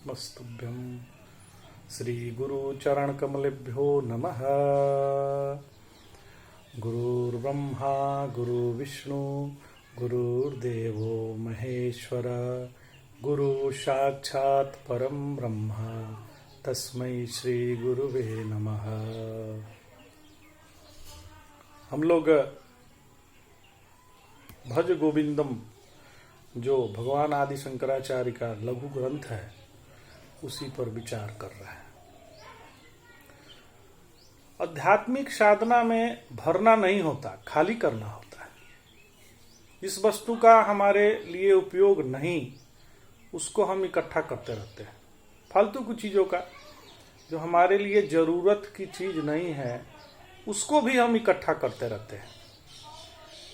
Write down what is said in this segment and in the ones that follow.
नमस्तुभ्यं श्रीगुरुचरणकमलेभ्यो नमः। गुरुर्ब्रह्मा गुरुर्विष्णु गुरुर्देवो महेश्वर गुरु साक्षात् परम ब्रह्म तस्मै श्री गुरुवे नमः। हम लोग भज गोविंदम जो भगवान आदि शंकराचार्य का लघु ग्रंथ है उसी पर विचार कर रहे हैं। आध्यात्मिक साधना में भरना नहीं होता, खाली करना होता है। इस वस्तु का हमारे लिए उपयोग नहीं, उसको हम इकट्ठा करते रहते हैं। फालतू की चीजों का जो हमारे लिए जरूरत की चीज नहीं है उसको भी हम इकट्ठा करते रहते हैं।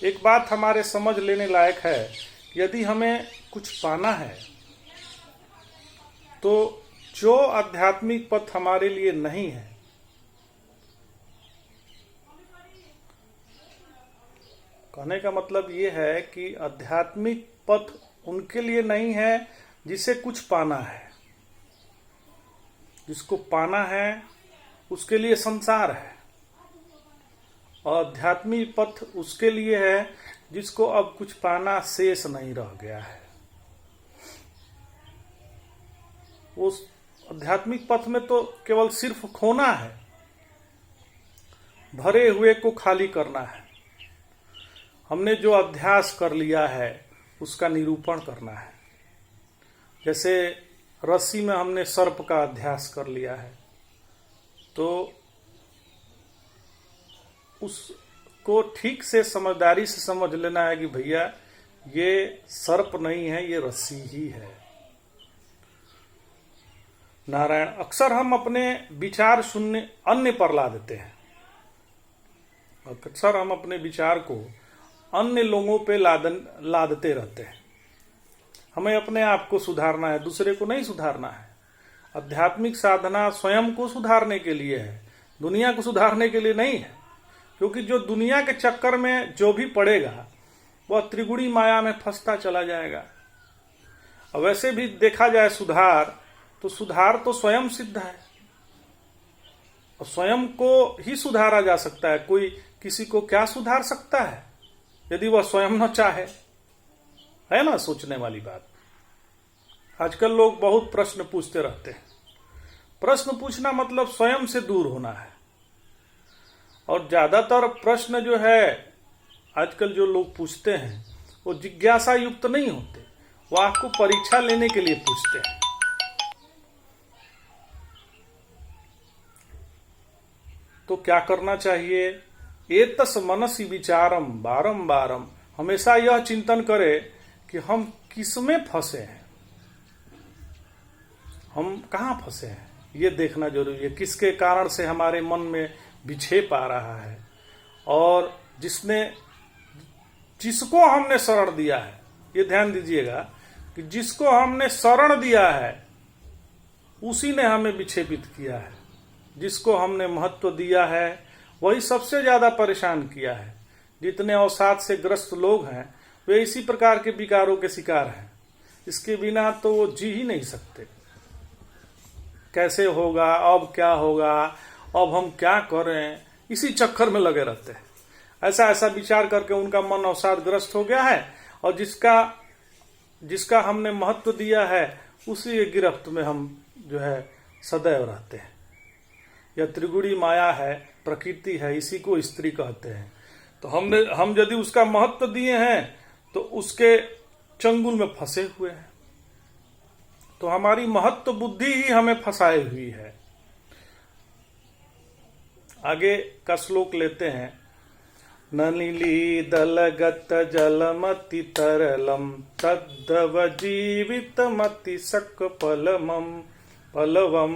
एक बात हमारे समझ लेने लायक है, यदि हमें कुछ पाना है तो जो आध्यात्मिक पथ हमारे लिए नहीं है, कहने का मतलब ये है कि आध्यात्मिक पथ उनके लिए नहीं है जिसे कुछ पाना है। जिसको पाना है उसके लिए संसार है, और आध्यात्मिक पथ उसके लिए है जिसको अब कुछ पाना शेष नहीं रह गया है। उस आध्यात्मिक पथ में तो केवल सिर्फ खोना है, भरे हुए को खाली करना है। हमने जो अभ्यास कर लिया है उसका निरूपण करना है। जैसे रस्सी में हमने सर्प का अभ्यास कर लिया है, तो उसको ठीक से समझदारी से समझ लेना है कि भैया ये सर्प नहीं है, ये रस्सी ही है। नारायण, अक्सर हम अपने विचार शून्य अन्य पर ला देते हैं। अक्सर हम अपने विचार को अन्य लोगों पे लादते रहते हैं। हमें अपने आप को सुधारना है, दूसरे को नहीं सुधारना है। आध्यात्मिक साधना स्वयं को सुधारने के लिए है, दुनिया को सुधारने के लिए नहीं है। क्योंकि जो दुनिया के चक्कर में जो भी पड़ेगा वह त्रिगुणी माया में फंसता चला जाएगा। और वैसे भी देखा जाए सुधार तो स्वयं सिद्ध है, और स्वयं को ही सुधारा जा सकता है। कोई किसी को क्या सुधार सकता है यदि वह स्वयं न चाहे? है ना सोचने वाली बात। आजकल लोग बहुत प्रश्न पूछते रहते हैं। प्रश्न पूछना मतलब स्वयं से दूर होना है। और ज्यादातर प्रश्न जो है आजकल जो लोग पूछते हैं वो जिज्ञासा युक्त नहीं होते, वो आपको परीक्षा लेने के लिए पूछते हैं। तो क्या करना चाहिए? एतस मनसि विचारम बारंबारम, हमेशा यह चिंतन करे कि हम किस में फंसे हैं, हम कहां फंसे हैं, ये देखना जरूरी है। किसके कारण से हमारे मन में विक्षेप आ रहा है, और जिसको हमने शरण दिया है, ये ध्यान दीजिएगा कि जिसको हमने शरण दिया है उसी ने हमें विक्षेपित किया है। जिसको हमने महत्व दिया है वही सबसे ज्यादा परेशान किया है। जितने अवसाद से ग्रस्त लोग हैं वे इसी प्रकार के विकारों के शिकार हैं। इसके बिना तो वो जी ही नहीं सकते। कैसे होगा, अब क्या होगा, अब हम क्या करें, इसी चक्कर में लगे रहते हैं। ऐसा विचार करके उनका मन अवसादग्रस्त हो गया है, और जिसका हमने महत्व दिया है उसी गिरफ्त में हम जो है सदैव रहते हैं। यह त्रिगुणी माया है, प्रकृति है, इसी को स्त्री कहते हैं। तो हम यदि उसका महत्व दिए हैं तो उसके चंगुल में फंसे हुए हैं। तो हमारी महत्व बुद्धि ही हमें फंसाई हुई है। आगे का श्लोक लेते हैं। नलिली दलगत जलमति तरलम तद्दव जीवित मति सक पलवम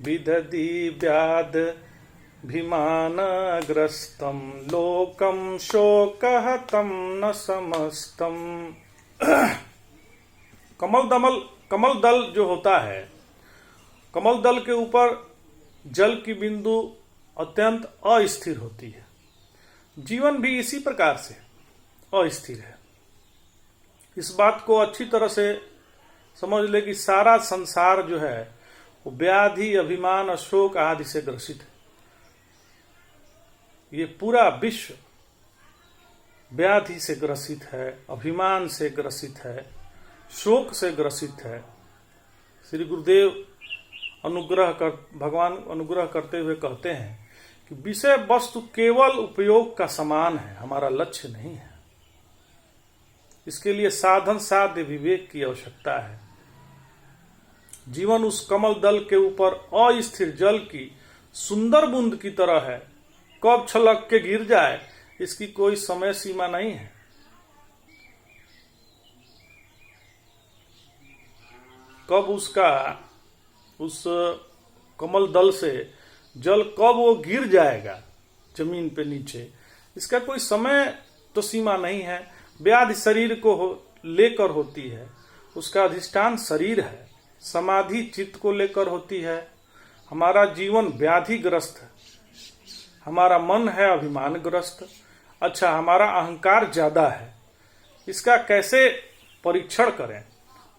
विदधि व्याध भिमानग्रस्तम लोकम शोकहतम न समस्तम। कमल दल जो होता है, कमल दल के ऊपर जल की बिंदु अत्यंत अस्थिर होती है। जीवन भी इसी प्रकार से अस्थिर है। इस बात को अच्छी तरह से समझ ले कि सारा संसार जो है वो व्याधि, अभिमान, अशोक आदि से ग्रसित है। ये पूरा विश्व व्याधि से ग्रसित है, अभिमान से ग्रसित है, शोक से ग्रसित है। श्री गुरुदेव भगवान अनुग्रह करते हुए कहते हैं कि विषय वस्तु केवल उपयोग का सामान है, हमारा लक्ष्य नहीं है। इसके लिए साधन साध्य विवेक की आवश्यकता है। जीवन उस कमल दल के ऊपर अस्थिर जल की सुंदर बूंद की तरह है, कब छलक के गिर जाए इसकी कोई समय सीमा नहीं है। कब उस कमल दल से जल कब वो गिर जाएगा जमीन पे नीचे, इसका कोई समय तो सीमा नहीं है। व्याधि शरीर को लेकर होती है, उसका अधिष्ठान शरीर है। समाधि चित्त को लेकर होती है। हमारा जीवन व्याधिग्रस्त है, हमारा मन है अभिमानग्रस्त। अच्छा, हमारा अहंकार ज्यादा है, इसका कैसे परीक्षण करें?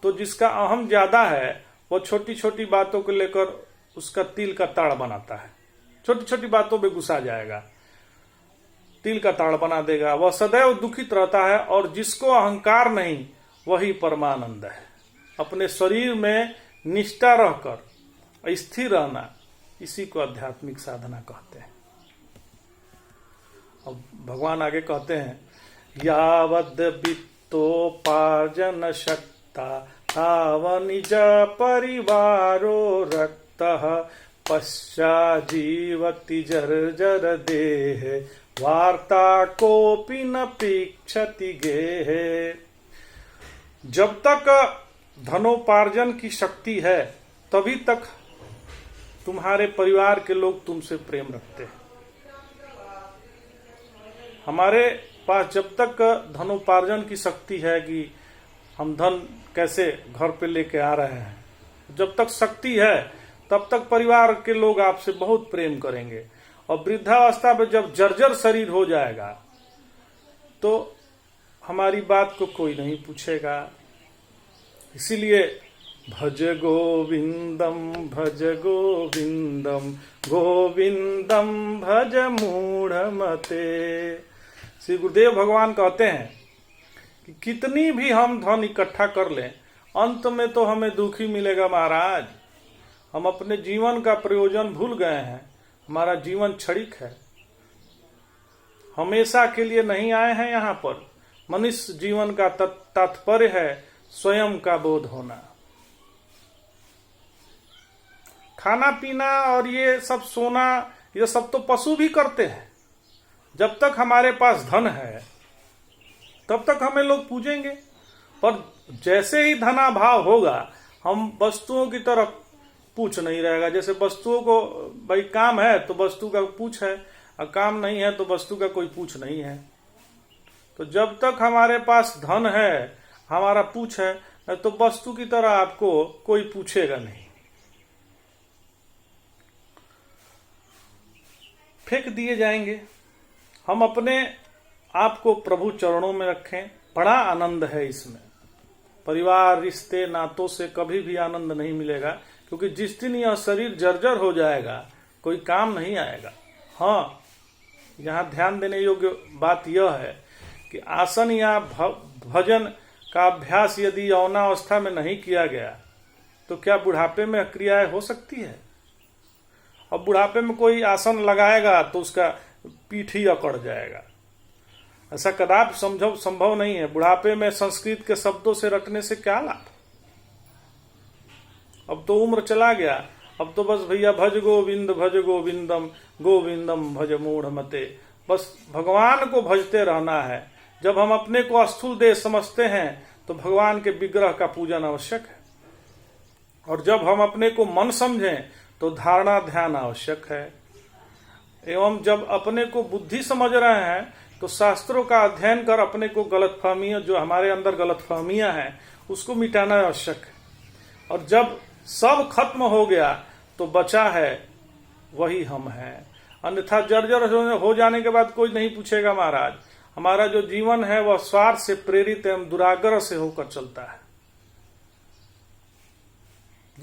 तो जिसका अहम ज्यादा है वो छोटी छोटी बातों को लेकर उसका तिल का ताड़ बनाता है, छोटी छोटी बातों में घुसा जाएगा, तिल का ताड़ बना देगा। वह सदैव दुखित रहता है। और जिसको अहंकार नहीं वही परमानंद है। अपने शरीर में निष्ठा रहकर स्थिर रहना, इसी को आध्यात्मिक साधना कहते हैं। अब भगवान आगे कहते हैं, यावद वित्तोपार्जन शक्ता ताव निज परिवारो रक्तः पश्चा जीवति जर्जर देह वार्ता कोपि न पीक्षति गेहे। जब तक धनोपार्जन की शक्ति है तभी तक तुम्हारे परिवार के लोग तुमसे प्रेम रखते हैं। हमारे पास जब तक धनोपार्जन की शक्ति है कि हम धन कैसे घर पे लेके आ रहे हैं, जब तक शक्ति है तब तक परिवार के लोग आपसे बहुत प्रेम करेंगे। और वृद्धावस्था में जब जर्जर शरीर हो जाएगा तो हमारी बात को कोई नहीं पूछेगा। इसीलिए भज गोविंदम भज गोविंदम गोविंदम भज मूढ़मते। श्री गुरुदेव भगवान कहते हैं कि कितनी भी हम धन इकट्ठा कर लें, अंत में तो हमें दुख ही मिलेगा महाराज। हम अपने जीवन का प्रयोजन भूल गए हैं। हमारा जीवन क्षणिक है, हमेशा के लिए नहीं आए हैं यहाँ पर। मनुष्य जीवन का तात्पर्य है स्वयं का बोध होना। खाना पीना और ये सब सोना, ये सब तो पशु भी करते हैं। जब तक हमारे पास धन है तब तक हमें लोग पूजेंगे, पर जैसे ही धनाभाव होगा हम वस्तुओं की तरफ पूछ नहीं रहेगा। जैसे वस्तुओं को भाई काम है तो वस्तु का पूछ है, और काम नहीं है तो वस्तु का कोई पूछ नहीं है। तो जब तक हमारे पास धन है, हमारा पूछ है, तो वस्तु की तरह आपको कोई पूछेगा नहीं। फेंक दिए जाएंगे। हम अपने आप को प्रभु चरणों में रखें, बड़ा आनंद है इसमें। परिवार, रिश्ते, नातों से कभी भी आनंद नहीं मिलेगा, क्योंकि जिस दिन यह शरीर जर्जर हो जाएगा कोई काम नहीं आएगा। हाँ, यहाँ ध्यान देने योग्य बात यह है कि आसन या भजन का अभ्यास यदि यौनावस्था में नहीं किया गया तो क्या बुढ़ापे में क्रियाएं हो सकती है? अब बुढ़ापे में कोई आसन लगाएगा तो उसका पीठ ही अकड़ जाएगा। ऐसा कदापि संभव नहीं है। बुढ़ापे में संस्कृत के शब्दों से रटने से क्या लाभ? अब तो उम्र चला गया, अब तो बस भैया भज गोविंदम गोविंदम भज मूढ़मते, बस भगवान को भजते रहना है। जब हम अपने को स्थूल देह समझते हैं तो भगवान के विग्रह का पूजन आवश्यक है, और जब हम अपने को मन समझें तो धारणा ध्यान आवश्यक है। एवं जब अपने को बुद्धि समझ रहे हैं तो शास्त्रों का अध्ययन कर अपने को गलतफहमियां, जो हमारे अंदर गलतफहमियां हैं, उसको मिटाना आवश्यक है। और जब सब खत्म हो गया तो बचा है वही हम हैं। अन्यथा जर्जर हो जाने के बाद कोई नहीं पूछेगा महाराज। हमारा जो जीवन है वह स्वार्थ से प्रेरित एवं दुराग्रह से होकर चलता है।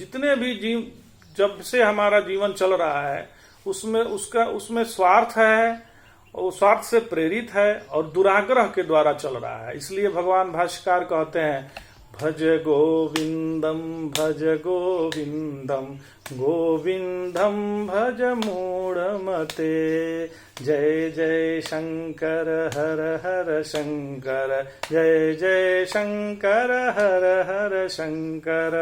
जितने भी जब से हमारा जीवन चल रहा है उसमें स्वार्थ है, और स्वार्थ से प्रेरित है और दुराग्रह के द्वारा चल रहा है। इसलिए भगवान भाष्यकार कहते हैं भज गोविंदम गोविंदम भज मूढ़मते। जय जय शंकर हर हर शंकर, जय जय शंकर हर हर शंकर।